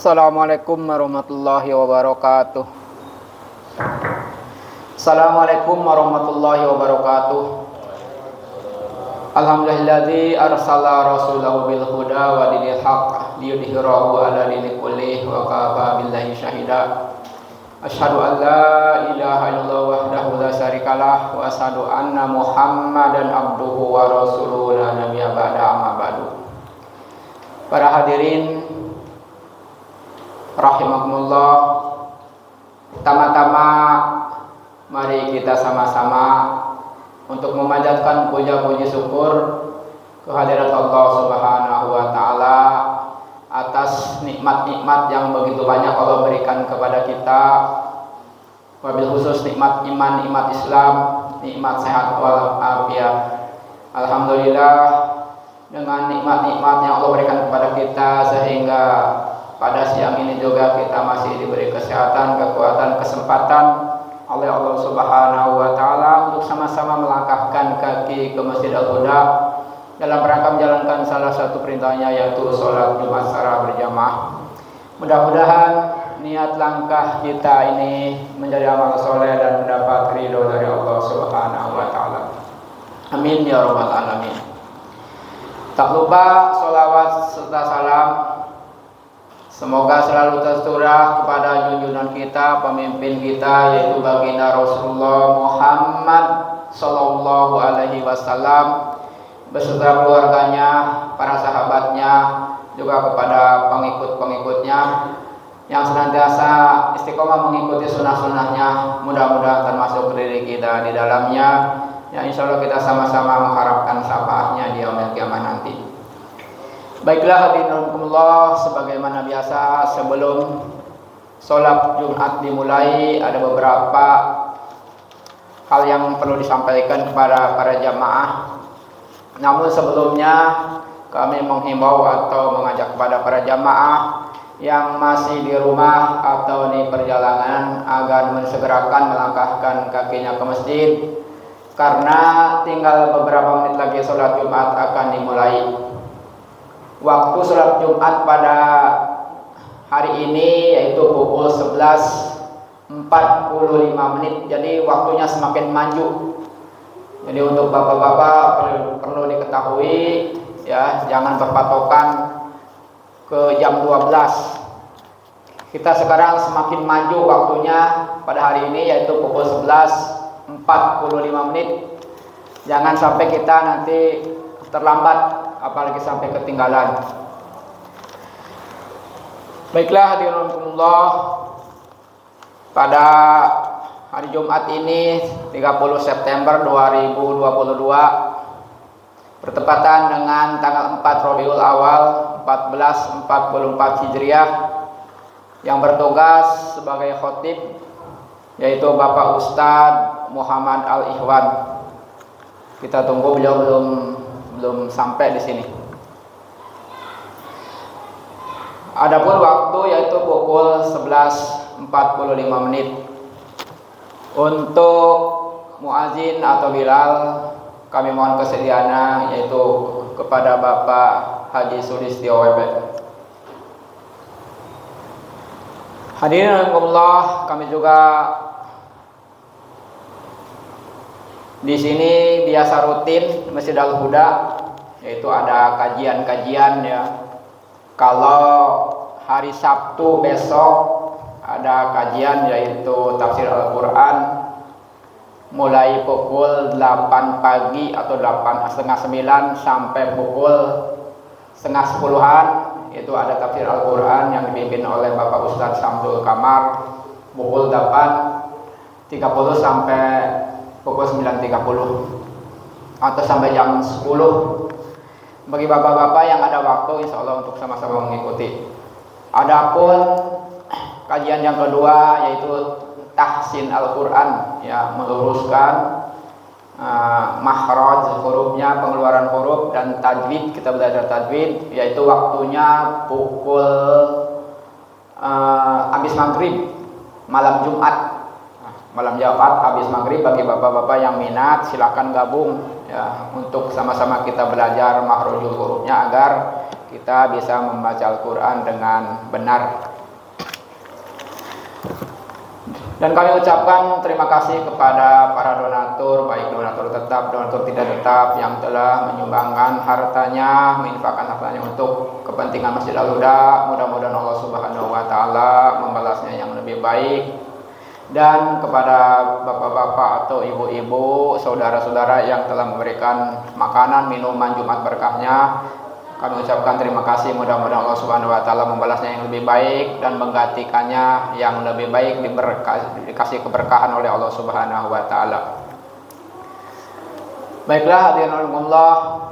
Assalamualaikum warahmatullahi wabarakatuh. Assalamualaikum warahmatullahi wabarakatuh. Alhamdulilladzi arsala rasulahu bil huda wa dinil haqq liyudhhirahu ala dini kullih wa kafa billahi syahida. Asyhadu an la ilaha illallah wahdahu la syarikalah wa asyhadu anna Muhammadan abduhu wa rasuluhu la nabiyya ba'da amma ba'du. Para hadirin rahimakumullah, pertama-tama mari kita sama-sama untuk memanjatkan puja-puji syukur kehadirat Allah Subhanahu wa taala atas nikmat-nikmat yang begitu banyak Allah berikan kepada kita, wabil khusus nikmat iman, nikmat Islam, nikmat sehat wal afiat. Alhamdulillah, dengan nikmat-nikmat yang Allah berikan kepada kita sehingga pada siang ini juga kita masih diberi kesehatan, kekuatan, kesempatan oleh Allah Subhanahu wa taala untuk sama-sama melangkahkan kaki ke Masjid Al-Huda dalam rangka menjalankan salah satu perintahnya, yaitu sholat Jumat secara berjamaah. Mudah-mudahan niat langkah kita ini menjadi amal soleh dan mendapat ridho dari Allah Subhanahu wa taala. Amin ya rabbal alamin. Tak lupa sholawat serta salam semoga selalu tercurah kepada junjungan kita, pemimpin kita, yaitu baginda Rasulullah Muhammad sallallahu alaihi wasallam beserta keluarganya, para sahabatnya, juga kepada pengikut-pengikutnya yang senantiasa istiqomah mengikuti sunnah-sunnahnya. Mudah-mudahan termasuk diri kita di dalamnya, ya insya Allah kita sama-sama mengharapkan syafaatnya di yaumil kiamah nanti. Baiklah hadirin, sebagaimana biasa sebelum sholat Jumat dimulai ada beberapa hal yang perlu disampaikan kepada para jamaah. Namun sebelumnya kami menghimbau atau mengajak kepada para jamaah yang masih di rumah atau di perjalanan agar mensegerakan melangkahkan kakinya ke masjid, karena tinggal beberapa menit lagi sholat Jumat akan dimulai. Waktu sholat Jumat pada hari ini yaitu pukul 11.45 menit. Jadi waktunya semakin maju. Jadi untuk bapak-bapak perlu diketahui, ya, jangan berpatokan ke jam 12. Kita sekarang semakin maju waktunya pada hari ini yaitu pukul 11.45 menit. Jangan sampai kita nanti terlambat, apalagi sampai ketinggalan. Baiklah hadirin Allah, pada hari Jumat ini 30 September 2022 bertepatan dengan tanggal 4 Rabiul Awal 1444 Hijriah, yang bertugas sebagai khotib yaitu Bapak Ustadz Muhammad Al-Ikhwan. Kita tunggu, beliau belum sampai di sini. Adapun waktu yaitu pukul 11.45 menit. Untuk muazin atau bilal kami mohon kesediaannya yaitu kepada Bapak Haji Sulistyo WB. Hadirin Allah, kami juga di sini biasa rutin Masjid Al-Huda, yaitu ada kajian-kajian, ya. Kalau hari Sabtu besok ada kajian yaitu tafsir Al-Quran mulai pukul 8 pagi atau 8:30 sampai pukul 9:30-an. Itu ada tafsir Al-Quran yang dipimpin oleh Bapak Ustadz Samsul Kamar pukul 8.30 sampai pukul 9.30 atau sampai jam 10. Bagi bapak-bapak yang ada waktu, insya Allah untuk sama-sama mengikuti. Adapun kajian yang kedua yaitu tahsin Al-Quran, ya, meluruskan makhraj hurufnya, pengeluaran huruf, dan tajwid. Kita belajar tajwid, yaitu waktunya pukul habis maghrib malam Jumat. Malam Jumat habis maghrib, bagi bapak-bapak yang minat silakan gabung, ya, untuk sama-sama kita belajar makhrajul hurufnya agar kita bisa membaca Al-Quran dengan benar. Dan kami ucapkan terima kasih kepada para donatur, baik donatur tetap, donatur tidak tetap yang telah menyumbangkan hartanya, menginfakkan hartanya untuk kepentingan Masjid Al-Huda. Mudah-mudahan Allah Subhanahu wa taala membalasnya yang lebih baik. Dan kepada bapak-bapak atau ibu-ibu, saudara-saudara yang telah memberikan makanan, minuman Jumat berkahnya, kami ucapkan terima kasih. Mudah-mudahan Allah Subhanahu wa taala membalasnya yang lebih baik dan menggantikannya yang lebih baik, dikasih keberkahan oleh Allah Subhanahu wa taala. Baiklah hadirin Allah,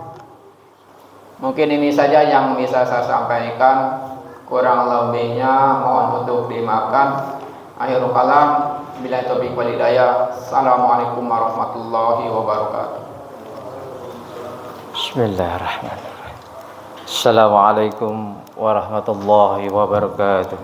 mungkin ini saja yang bisa saya sampaikan. Kurang lebihnya mohon untuk dimaafkan. Akhirul kalam, billahi taufiq wal hidayah. Assalamualaikum warahmatullahi wabarakatuh. Bismillahirrahmanirrahim. Assalamualaikum warahmatullahi wabarakatuh.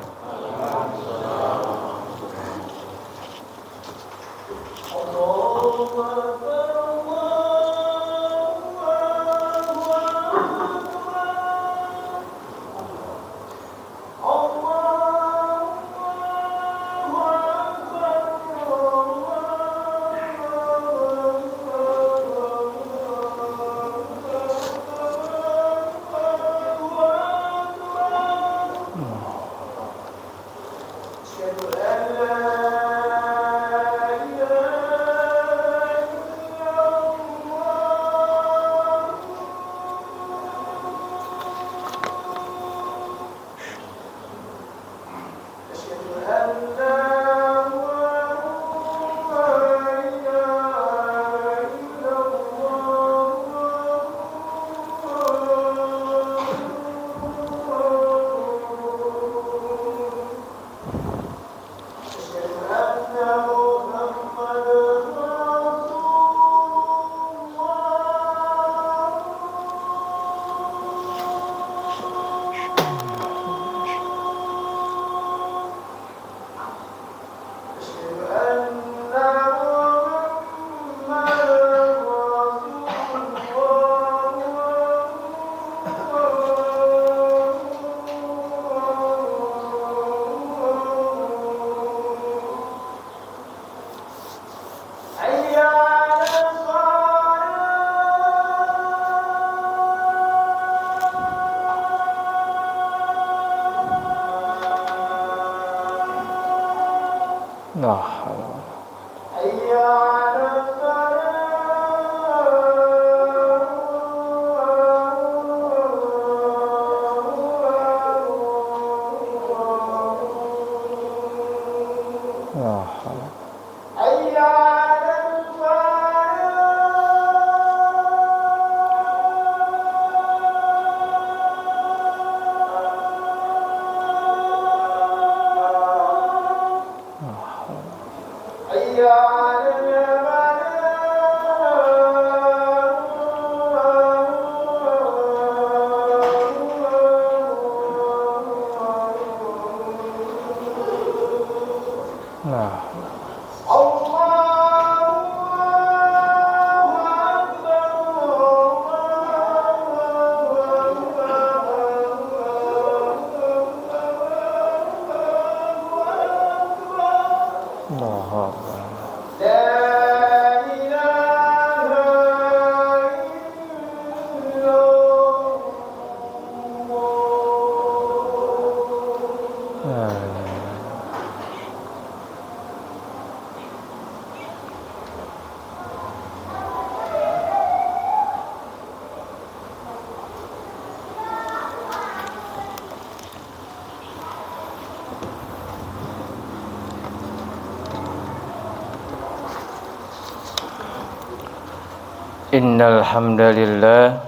Innal hamdalillah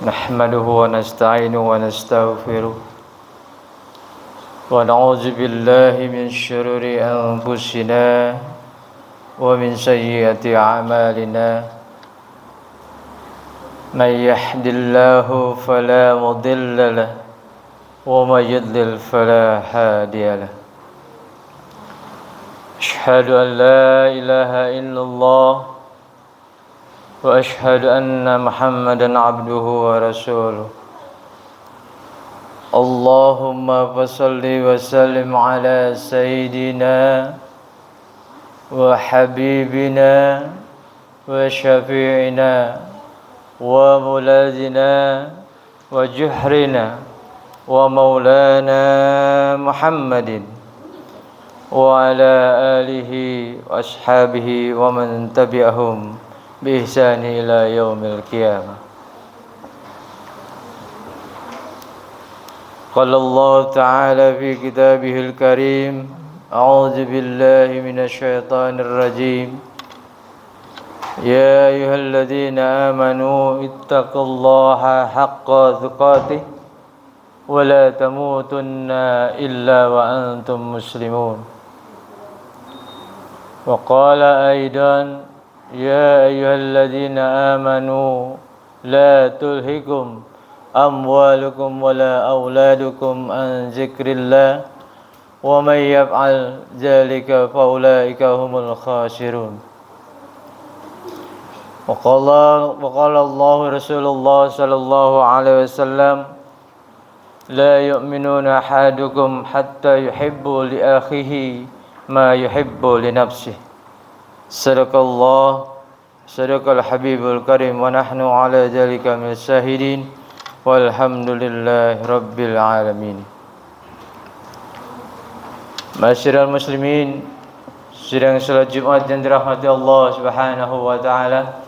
nahmaduhu wa nasta'inuhu wa nastaghfiruh wa na'udzu billahi min shururi anfusina wa min sayyiati a'malina may yahdihillahu fala mudilla lahu wa may yudlil fala hadiya lahu. أشهد أن لا إله إلا الله وأشهد أن محمدا عبده ورسوله. Allahumma fassalli wa sallim ala sayyidina wa habibina wa syafi'ina wa muladina wa juhrina wa maulana Muhammadin wa ala alihi wa ashabihi wa man tabi'ahum bi ihsani ila yaumil qiyamah. قال الله تعالى في كتابه الكريم أعوذ بالله من الشيطان الرجيم يا أيها الذين آمنوا اتقوا الله حق تقاته ولا تموتن إلا وأنتم مسلمون وقال أيضا يا أيها الذين آمنوا لا تلهكم أموالكم ولا أولادكم عن ذكر الله ومن يفعل ذلك فأولئك هم الخاسرون وقال الله رسول الله صلى الله عليه وسلم لا يؤمنون أحدكم حتى يحب لأخيه ما يحب لنفسه صدق الله صدق الحبيب الكريم ونحن على ذلك من الشاهدين walhamdulillahi rabbil alamin. Masyiral muslimin, sidang salat Jumat yang dirahmati Allah Subhanahu wa taala.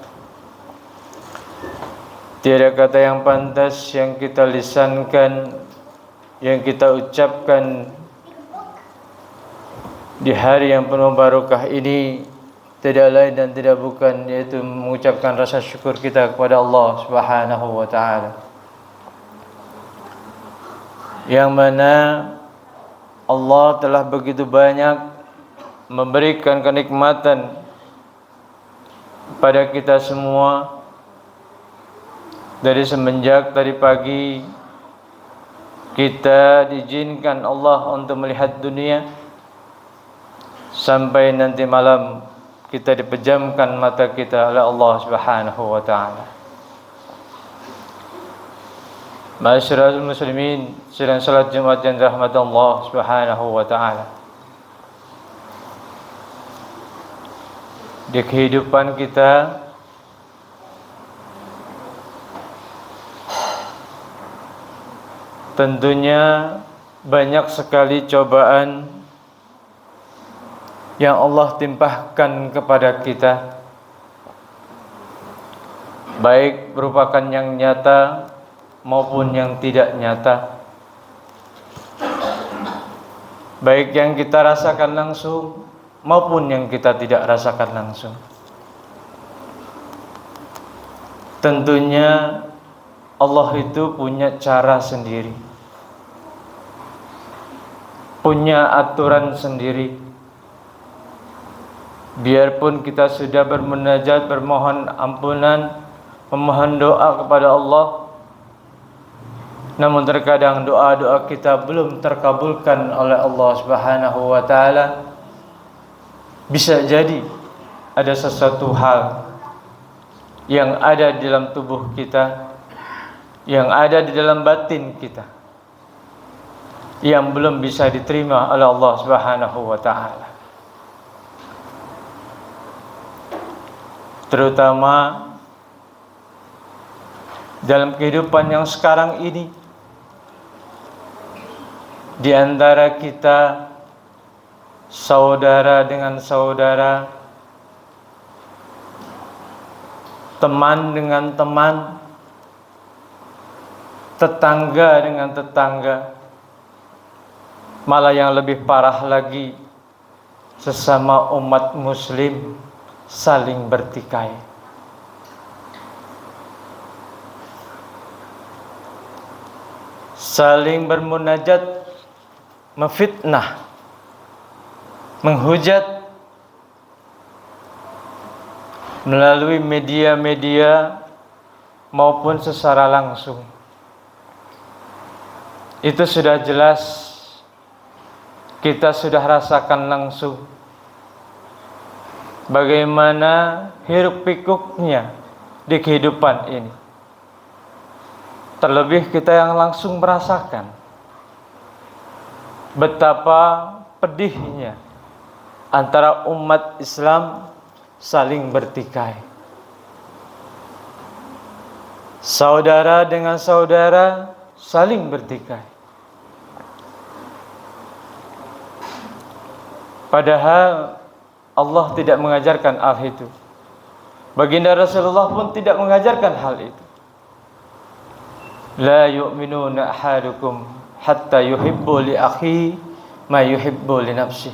Tiada kata yang pantas yang kita lisankan, yang kita ucapkan di hari yang penuh barokah ini tidak lain dan tidak bukan yaitu mengucapkan rasa syukur kita kepada Allah Subhanahu wa taala. Yang mana Allah telah begitu banyak memberikan kenikmatan pada kita semua dari semenjak tadi pagi kita diizinkan Allah untuk melihat dunia sampai nanti malam kita dipejamkan mata kita oleh Allah Subhanahu wa taala. Masyarakat muslimin, sedang salat Jumat yang dirahmati Allah Subhanahu wa taala. Di kehidupan kita tentunya banyak sekali cobaan yang Allah timpahkan kepada kita, baik merupakan yang nyata maupun yang tidak nyata, baik yang kita rasakan langsung maupun yang kita tidak rasakan langsung. Tentunya Allah itu punya cara sendiri, punya aturan sendiri. Biarpun kita sudah bermunajat, bermohon ampunan, memohon doa kepada Allah, namun terkadang doa-doa kita belum terkabulkan oleh Allah Subhanahu wa taala. Bisa jadi ada sesuatu hal yang ada di dalam tubuh kita, yang ada di dalam batin kita, yang belum bisa diterima oleh Allah Subhanahu wa taala. Terutama dalam kehidupan yang sekarang ini, di antara kita saudara dengan saudara, teman dengan teman, tetangga dengan tetangga, malah yang lebih parah lagi, sesama umat muslim saling bertikai. Saling bermunajat, memfitnah, menghujat melalui media-media maupun secara langsung. Itu sudah jelas, kita sudah rasakan langsung bagaimana hiruk pikuknya di kehidupan ini. Terlebih kita yang langsung merasakan betapa pedihnya antara umat Islam saling bertikai. Saudara dengan saudara saling bertikai. Padahal Allah tidak mengajarkan hal itu. Baginda Rasulullah pun tidak mengajarkan hal itu. La yu'minuna ahadukum hatta yuhibbu li akhi ma yuhibbu li nafsi.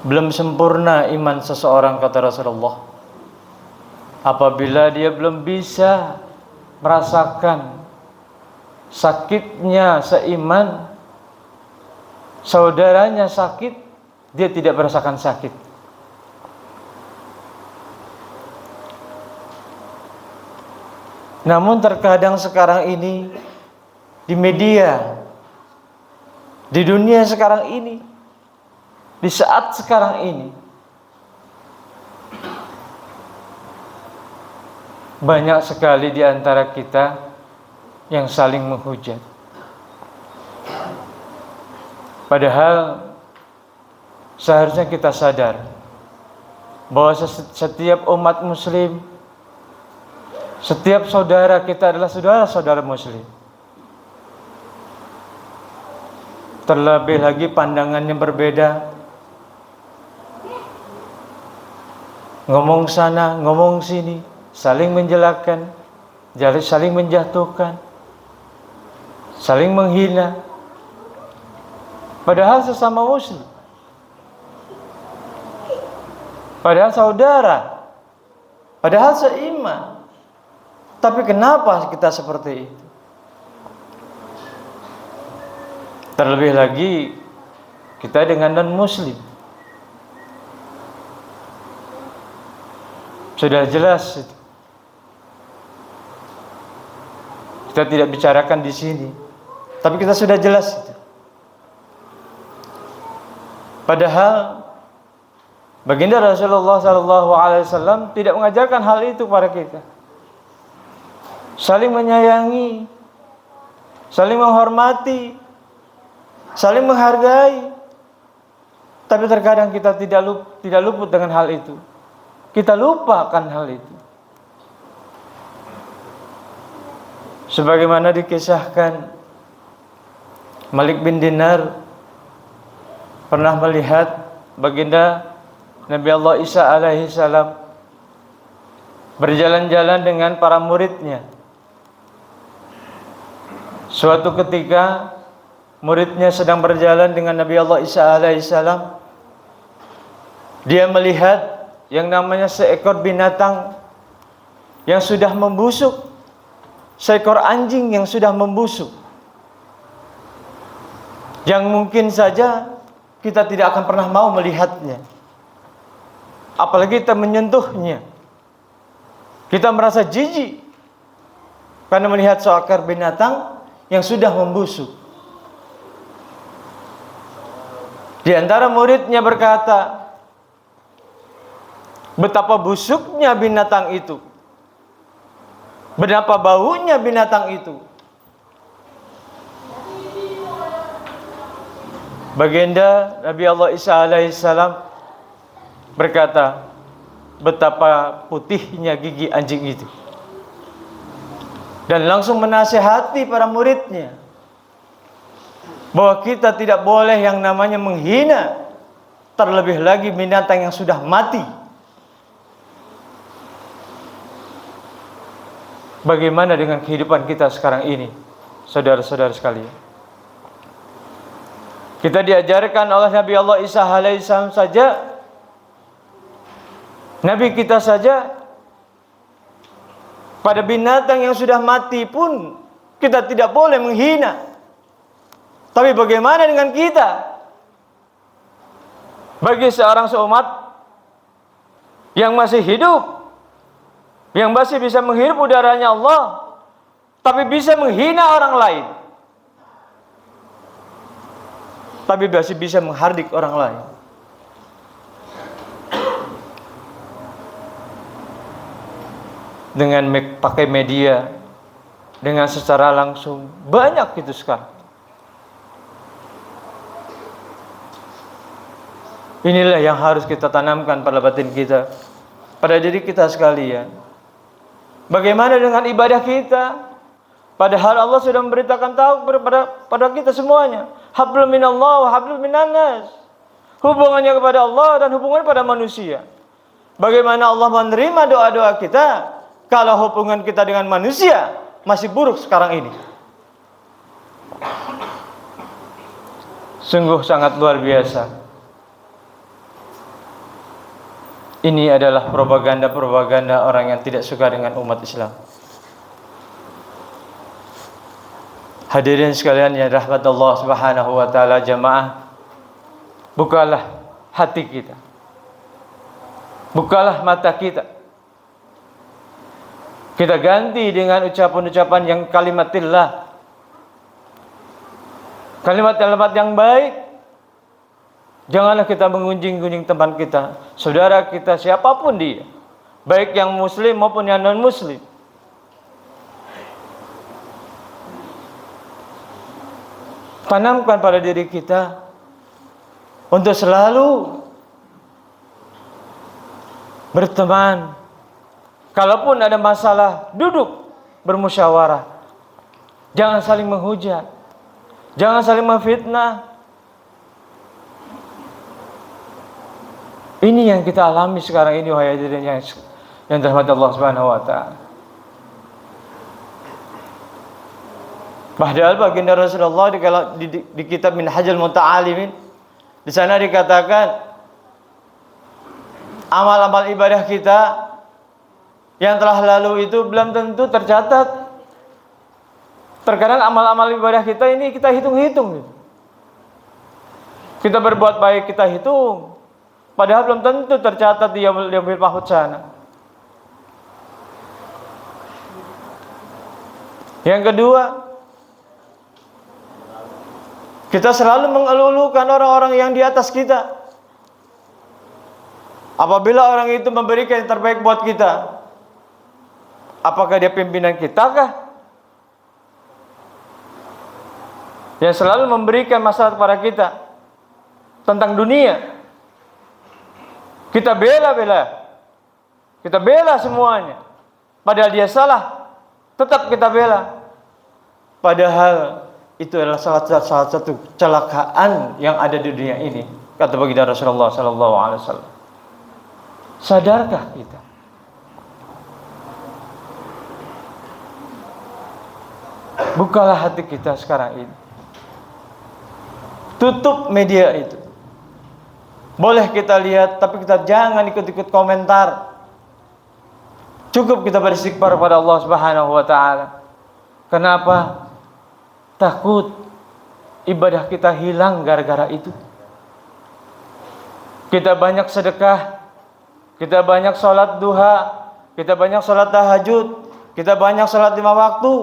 Belum sempurna iman seseorang, kata Rasulullah, apabila dia belum bisa merasakan sakitnya seiman, saudaranya sakit, dia tidak merasakan sakit. Namun terkadang sekarang ini di media, di dunia sekarang ini, di saat sekarang ini, banyak sekali di antara kita yang saling menghujat. Padahal seharusnya kita sadar bahwa setiap umat muslim, setiap saudara kita adalah saudara-saudara muslim. Terlebih lagi pandangannya berbeda, ngomong sana, ngomong sini, saling menjelekkan, saling menjatuhkan, saling menghina. Padahal sesama muslim, padahal saudara, padahal seiman. Tapi kenapa kita seperti itu? Terlebih lagi kita dengan non-muslim. Sudah jelas itu. Kita tidak bicarakan di sini, tapi kita sudah jelas itu. Padahal baginda Rasulullah SAW tidak mengajarkan hal itu kepada kita. Saling menyayangi, saling menghormati, saling menghargai. Tapi terkadang kita tidak luput dengan hal itu. Kita lupakan hal itu. Sebagaimana dikisahkan, Malik bin Dinar pernah melihat baginda Nabi Allah Isa alaihi salam berjalan-jalan dengan para muridnya. Suatu ketika muridnya sedang berjalan dengan Nabi Allah Isa alaihi salam. Dia melihat yang namanya seekor binatang yang sudah membusuk, seekor anjing yang sudah membusuk, yang mungkin saja kita tidak akan pernah mau melihatnya, apalagi kita menyentuhnya. Kita merasa jijik karena melihat seekor binatang yang sudah membusuk. Di antara muridnya berkata, betapa busuknya binatang itu, betapa baunya binatang itu. Baginda Nabi Allah Isa alaihissalam berkata, betapa putihnya gigi anjing itu. Dan langsung menasihati para muridnya bahwa kita tidak boleh yang namanya menghina, terlebih lagi binatang yang sudah mati. Bagaimana dengan kehidupan kita sekarang ini, saudara-saudara sekalian? Kita diajarkan oleh Nabi Allah Isa alaihissalam saja, Nabi kita saja, pada binatang yang sudah mati pun kita tidak boleh menghina. Tapi bagaimana dengan kita? Bagi seorang seumat yang masih hidup, yang masih bisa menghirup udaranya Allah, tapi bisa menghina orang lain, tapi masih bisa menghardik orang lain. Dengan pakai media, dengan secara langsung, banyak itu sekarang. Inilah yang harus kita tanamkan pada batin kita, pada diri kita sekalian. Bagaimana dengan ibadah kita? Padahal Allah sudah memberitakan tahu pada kita semuanya. Hablum minallah wa hablum minan nas. Hubungannya kepada Allah dan hubungan pada manusia. Bagaimana Allah menerima doa-doa kita kalau hubungan kita dengan manusia masih buruk sekarang ini? Sungguh sangat luar biasa. Ini adalah propaganda-propaganda orang yang tidak suka dengan umat Islam. Hadirin sekalian yang rahmat Allah Subhanahu wa taala, jamaah, bukalah hati kita. Bukalah mata kita. Kita ganti dengan ucapan-ucapan yang kalimatillah. Kalimat-kalimat yang baik. Janganlah kita mengunjing-unjing teman kita, saudara kita, siapapun dia, baik yang muslim maupun yang non-muslim. Tanamkan pada diri kita untuk selalu berteman. Kalaupun ada masalah, duduk bermusyawarah. Jangan saling menghujat, jangan saling memfitnah. Ini yang kita alami sekarang ini, wahai hadirin yang dirahmati Allah Subhanahu wa taala. Padahal baginda Rasulullah di kitab Minhajul Muta'alimin, di sana dikatakan amal-amal ibadah kita yang telah lalu itu belum tentu tercatat. Terkadang amal-amal ibadah kita ini kita hitung-hitung. Kita berbuat baik kita hitung, padahal belum tentu tercatat di Yaumil Mahfudz sana. Yang kedua, kita selalu mengeluh-elukan orang-orang yang di atas kita. Apabila orang itu memberikan yang terbaik buat kita, apakah dia pimpinan kita kah? Yang selalu memberikan masalah kepada kita tentang dunia. Kita bela-bela. Kita bela semuanya. Padahal dia salah, tetap kita bela. Padahal itu adalah salah satu kecelakaan yang ada di dunia ini, kata baginda Rasulullah sallallahu alaihi wasallam. Sadarkah kita? Bukalah hati kita sekarang ini. Tutup media itu. Boleh kita lihat, tapi kita jangan ikut-ikut komentar. Cukup kita beristighfar kepada Allah Subhanahu wa taala. Kenapa? Takut ibadah kita hilang gara-gara itu. Kita banyak sedekah, kita banyak sholat duha, kita banyak sholat tahajud, kita banyak sholat 5 waktu.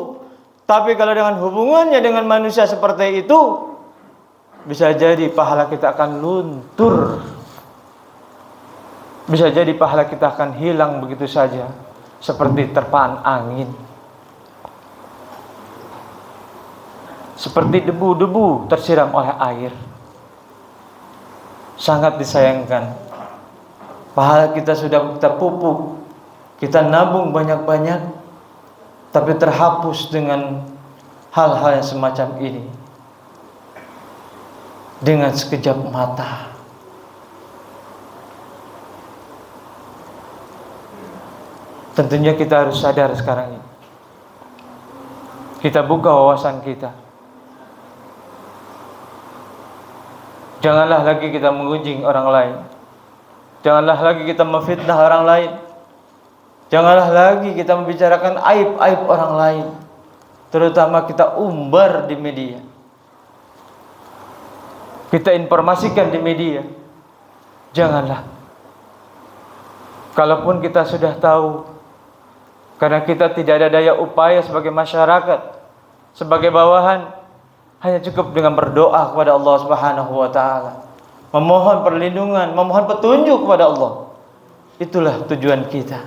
Tapi kalau dengan hubungannya dengan manusia seperti itu, bisa jadi pahala kita akan luntur. Bisa jadi pahala kita akan hilang begitu saja, seperti terpaan angin. Seperti debu-debu tersiram oleh air. Sangat disayangkan. Pahala kita sudah kita pupuk, kita nabung banyak-banyak, tapi terhapus dengan hal-hal yang semacam ini. Dengan sekejap mata. Tentunya kita harus sadar sekarang ini. Kita buka wawasan kita. Janganlah lagi kita mengunjing orang lain. Janganlah lagi kita memfitnah orang lain. Janganlah lagi kita membicarakan aib-aib orang lain, terutama kita umbar di media. Kita informasikan di media. Janganlah. Kalaupun kita sudah tahu, karena kita tidak ada daya upaya sebagai masyarakat, sebagai bawahan, hanya cukup dengan berdoa kepada Allah Subhanahu wa taala, memohon perlindungan, memohon petunjuk kepada Allah. Itulah tujuan kita.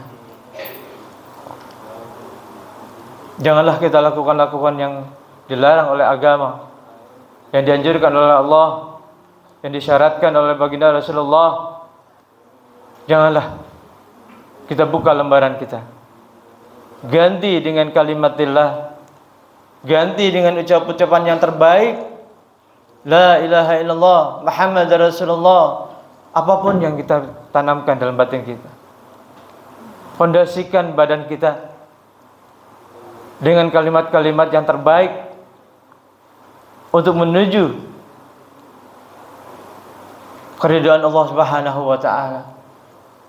Janganlah kita lakukan yang dilarang oleh agama, yang dianjurkan oleh Allah. yang disyaratkan oleh baginda Rasulullah, janganlah kita buka lembaran kita, ganti dengan kalimatillah, ganti dengan ucapan yang terbaik, la ilaha illallah Muhammad Rasulullah. Apapun yang kita tanamkan dalam batin kita, fondasikan badan kita dengan kalimat-kalimat yang terbaik untuk menuju keridhaan Allah Subhanahu wa taala.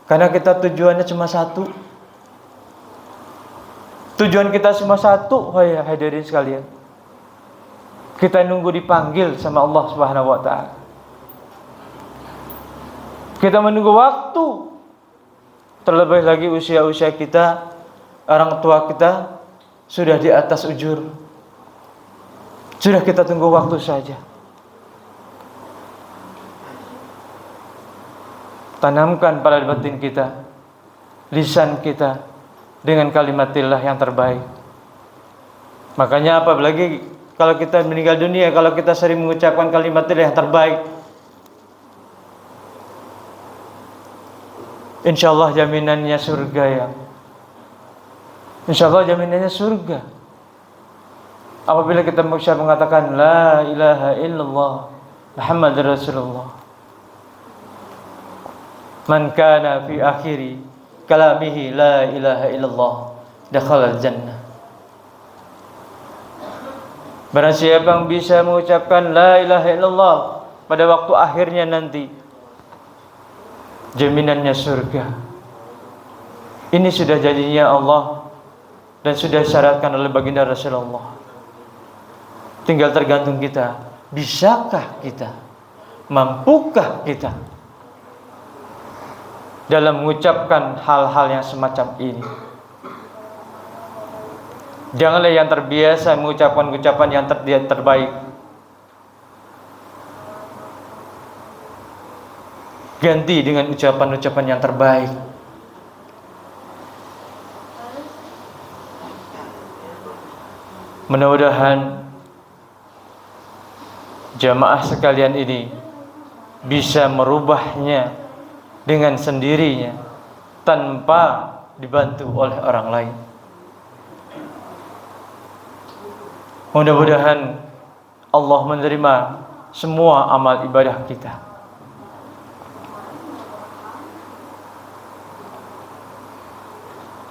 Karena kita tujuannya cuma satu. Tujuan kita cuma satu, hadirin sekalian. Kita nunggu dipanggil sama Allah Subhanahu wa taala. Kita menunggu waktu. Terlebih lagi usia-usia kita, orang tua kita sudah di atas ujur. Sudah kita tunggu waktu saja. Tanamkan pada batin kita, lisan kita dengan kalimatillah yang terbaik. Makanya apalagi kalau kita meninggal dunia, kalau kita sering mengucapkan kalimatillah yang terbaik, insyaallah jaminannya surga ya. Insyaallah jaminannya surga. Apabila kita mengatakan la ilaha illallah Muhammad Rasulullah. Man kana fi akhiri kalamihi la ilaha illallah dakhala al-jannah. Barang siapa yang bisa mengucapkan la ilaha illallah pada waktu akhirnya nanti, jaminannya surga. Ini sudah janjinya Allah dan sudah disyaratkan oleh baginda Rasulullah. Tinggal tergantung kita, bisakah kita, mampukah kita dalam mengucapkan hal-hal yang semacam ini. Janganlah yang terbiasa mengucapkan ucapan yang terbaik, ganti dengan ucapan-ucapan yang terbaik. Mudah-mudahan jamaah sekalian ini bisa merubahnya dengan sendirinya tanpa dibantu oleh orang lain. Mudah-mudahan Allah menerima semua amal ibadah kita.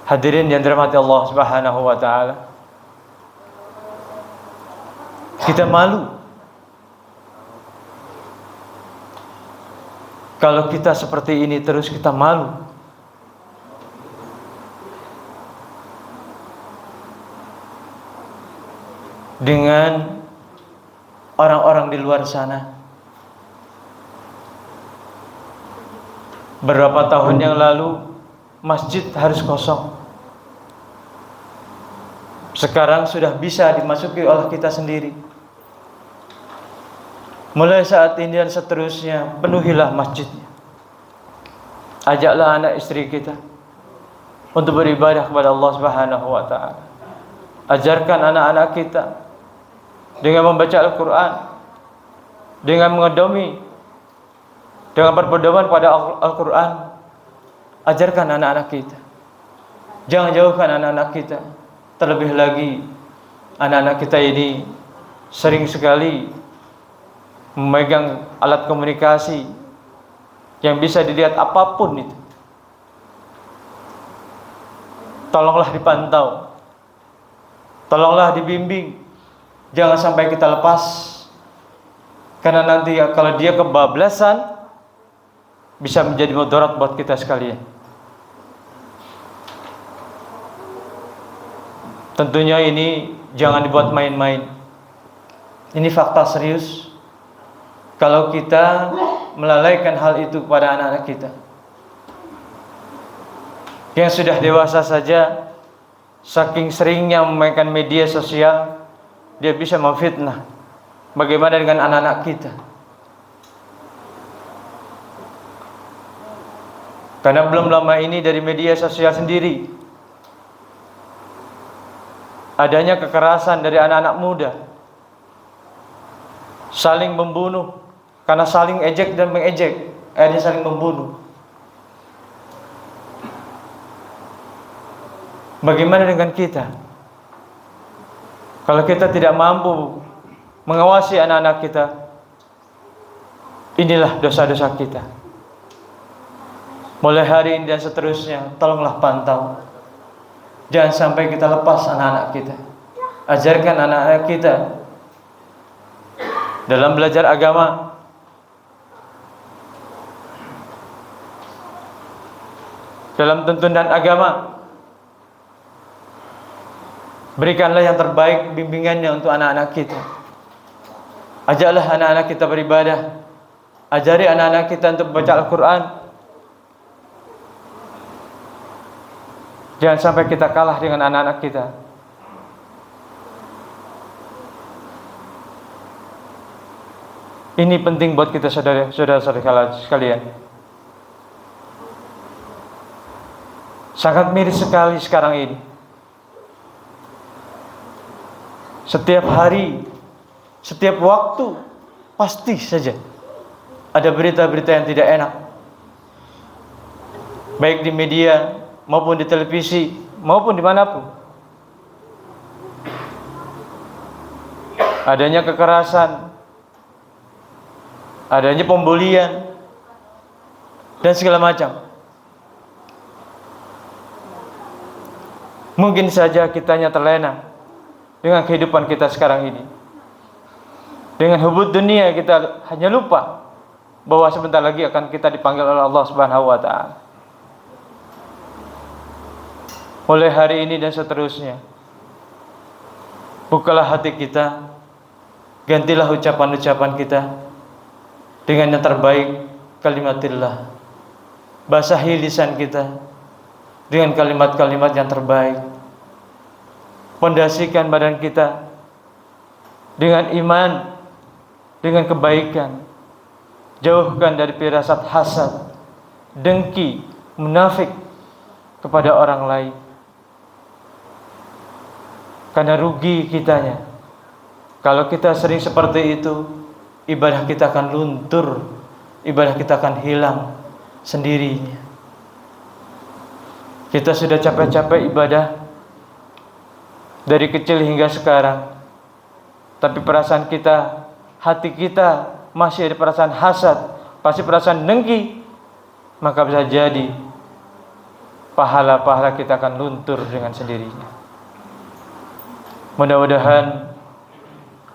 Hadirin yang dirahmati Allah Subhanahu wa taala, kita malu kalau kita seperti ini terus. Kita malu dengan orang-orang di luar sana. Beberapa tahun yang lalu masjid harus kosong. Sekarang sudah bisa dimasuki oleh kita sendiri. Mulai saat ini dan seterusnya, penuhilah masjidnya. Ajaklah anak istri kita untuk beribadah kepada Allah Subhanahu wa taala. Ajarkan anak-anak kita dengan membaca Al-Quran, dengan mengadomi, dengan berpedoman pada Al-Quran. Ajarkan anak-anak kita. Jangan jauhkan anak-anak kita. Terlebih lagi anak-anak kita ini sering sekali memegang alat komunikasi yang bisa dilihat apapun itu. Tolonglah dipantau, tolonglah dibimbing. Jangan sampai kita lepas, karena nanti kalau dia kebablasan bisa menjadi mudarat buat kita sekalian. Tentunya ini jangan dibuat main-main. Ini fakta serius. Kalau kita melalaikan hal itu kepada anak-anak kita yang sudah dewasa saja, saking seringnya memainkan media sosial, dia bisa memfitnah. Bagaimana dengan anak-anak kita? Karena belum lama ini dari media sosial sendiri adanya kekerasan dari anak-anak muda, saling membunuh karena saling ejek dan mengejek, akhirnya saling membunuh. Bagaimana dengan kita? Kalau kita tidak mampu mengawasi anak-anak kita, inilah dosa-dosa kita. Mulai hari ini dan seterusnya, tolonglah pantau. Jangan sampai kita lepas anak-anak kita. Ajarkan anak-anak kita dalam belajar agama, dalam tuntunan agama. Berikanlah yang terbaik bimbingannya untuk anak-anak kita. Ajaklah anak-anak kita beribadah. Ajari anak-anak kita untuk membaca Al-Quran. Jangan sampai kita kalah dengan anak-anak kita. Ini penting buat kita saudara-saudara sekalian. Sangat miris sekali sekarang ini. Setiap hari, setiap waktu, pasti saja ada berita-berita yang tidak enak, baik di media maupun di televisi maupun dimanapun. Adanya kekerasan, adanya pembulian, dan segala macam. Mungkin saja kitanya terlena dengan kehidupan kita sekarang ini. Dengan hubud dunia kita hanya lupa bahwa sebentar lagi akan kita dipanggil oleh Allah Subhanahu wa taala. Mulai hari ini dan seterusnya, bukalah hati kita, gantilah ucapan-ucapan kita dengan yang terbaik, kalimatillah. Basahi lisan kita dengan kalimat-kalimat yang terbaik. Pondasikan badan kita dengan iman, dengan kebaikan. Jauhkan dari firasat hasad, dengki, munafik kepada orang lain. Karena rugi kitanya. Kalau kita sering seperti itu, ibadah kita akan luntur, ibadah kita akan hilang sendirinya. Kita sudah capek-capek ibadah dari kecil hingga sekarang, tapi perasaan kita, hati kita masih ada perasaan hasad, pasti perasaan dengki, maka bisa jadi pahala-pahala kita akan luntur dengan sendirinya. Mudah-mudahan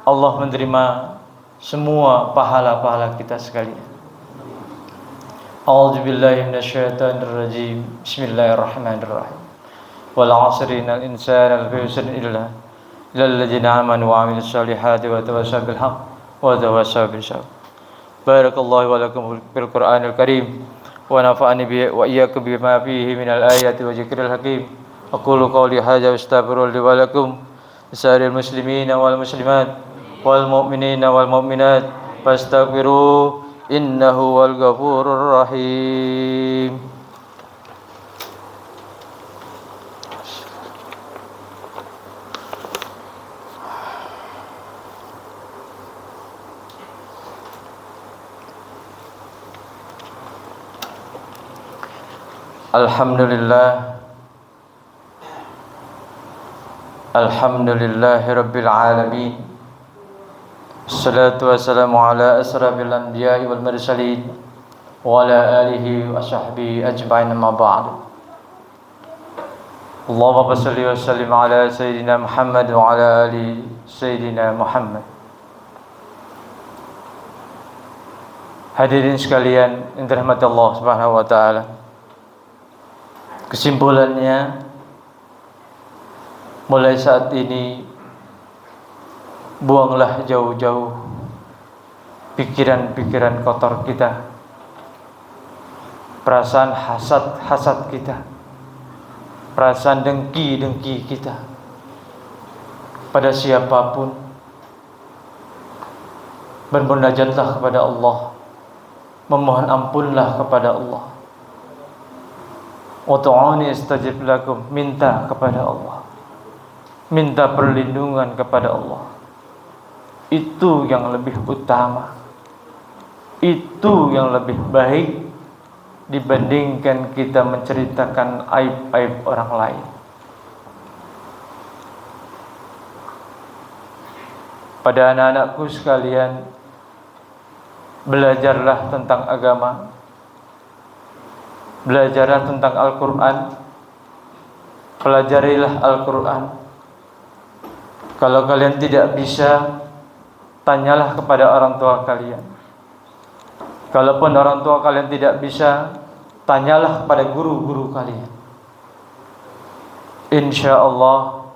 Allah menerima semua pahala-pahala kita sekalian. A'udzubillahi minasyaitonirrajim. Bismillahirrahmanirrahim. Wal 'asri innal insana lafi khusr illa lilladzina amanu wa 'amilus solihati wa tawassaw bil haqq wa tawassaw bis sabr. Barakallahu wa lakum fil Qur'anil Karim wa nafa'ani bi wa iyyakum bima fihi minal ayati wa dzikril hakim. Aqulu qawli hadza wa astaghfiru li wa lakum lisa'iril muslimina wal muslimat wal mu'minina wal mu'minat fastaghfiru innahu wal ghafurur rahim. Alhamdulillah, alhamdulillahi rabbil alamin. Assalatu wassalamu ala asrafil anbiya'i wal mursalin wa ala alihi wa sahbihi ajma'in, amma ba'du. Allahumma shalli wa sallim ala sayyidina Muhammad wa ala ali sayyidina Muhammad. Hadirin sekalian yang dirahmati Allah Subhanahu wa taala. Kesimpulannya, mulai saat ini buanglah jauh-jauh pikiran-pikiran kotor kita, perasaan hasad-hasad kita, perasaan dengki-dengki kita pada siapapun. Bermunajatlah kepada Allah, memohon ampunlah kepada Allah. Ud'uni astajib lakum, minta kepada Allah, minta perlindungan kepada Allah. Itu yang lebih utama. itu yang lebih baik dibandingkan kita menceritakan aib-aib orang lain. Pada anak-anakku sekalian, belajarlah tentang agama, belajarlah tentang Al-Quran, pelajarilah Al-Quran. Kalau kalian tidak bisa, tanyalah kepada orang tua kalian. Kalaupun orang tua kalian tidak bisa, tanyalah kepada guru-guru kalian. Insya Allah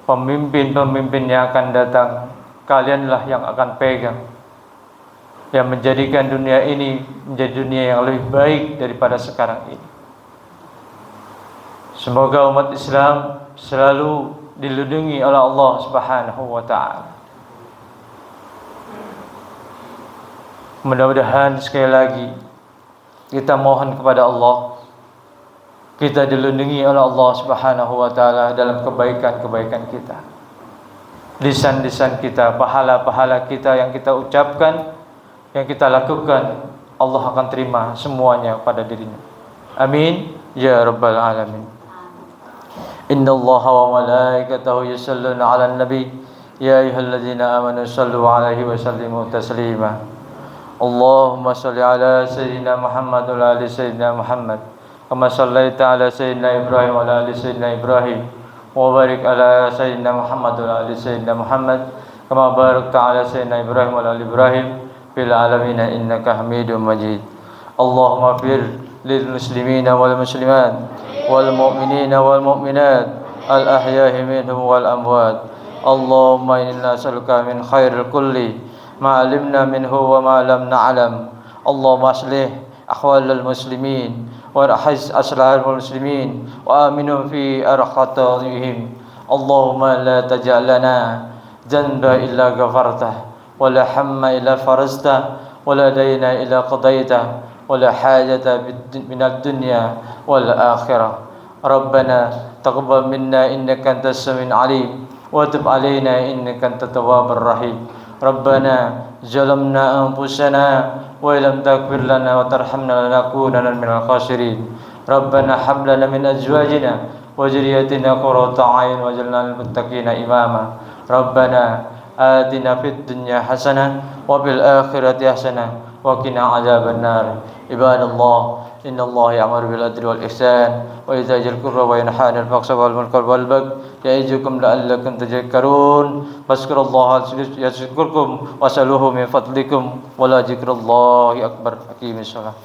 pemimpin-pemimpin yang akan datang, kalianlah yang akan pegang, yang menjadikan dunia ini menjadi dunia yang lebih baik daripada sekarang ini. Semoga umat Islam selalu dilindungi oleh Allah Subhanahu wa ta'ala. Mudah-mudahan sekali lagi kita mohon kepada Allah, kita dilindungi oleh Allah Subhanahu wa ta'ala dalam kebaikan-kebaikan kita, lisan-lisan kita, pahala-pahala kita yang kita ucapkan, yang kita lakukan, Allah akan terima semuanya pada dirinya. Amin ya rabbal alamin. Inna Allah wa malaikatahu yusalluna ala nabi ya ayyuhalladzina amanu sallu alaihi wa sallimu taslima. Allahumma salli ala sayyidina Muhammad wa ala ali sayyidina Muhammad kama sallaita ala sayyidina Ibrahim wa ala ali sayyidina Ibrahim wa barik ala sayyidina Muhammad wa ala ali sayyidina Muhammad kama barakta ala sayyidina Ibrahim wa ala ali Ibrahim fil alamin innaka Hamidum Majid. Allahumma fir lil muslimina wal muslimat wal mu'minina wal mu'minat al ahya'i minhum wal amwat. Allahumma inna nas'aluka min khairil kulli ma 'alimna minhu wa ma lam na'lam. Allahumma aslih ahwalal muslimin wa rahis asrar muslimin wa aminum fi arqatihim. Allahumma la taj'al lana dhanba illa ghafartah wa la hamma illa faraztah wa la dayna illa qadaitah wa la hajata minad dunya wal akhirah. Rabbana taqabbal minna innaka antas samiul alim wa tub alaina innaka antat tawwabur rahim. Rabbana zalamna anfusana wa illam taghfir lana wa tarhamna lanakunanna minal khasirin. Rabbana hab lana min azwajina wa dhurriyyatina qurrata a'yun waj'alna lil muttaqina imama. Rabbana atina fid dunya hasanah wa fil akhirati hasanah wa qina adzabannar. Ibadallah, innallaha ya'muru bil adli wal ihsan wa ita'i dzil qurba wa yanha 'anil fahsya'i wal munkari wal baghi ya'izukum la'allakum tadhakkarun. Fazkurullaha yazkurkum wasaluhu min fadlikum wa la dzikrullahi akbar. Aqimis shalah.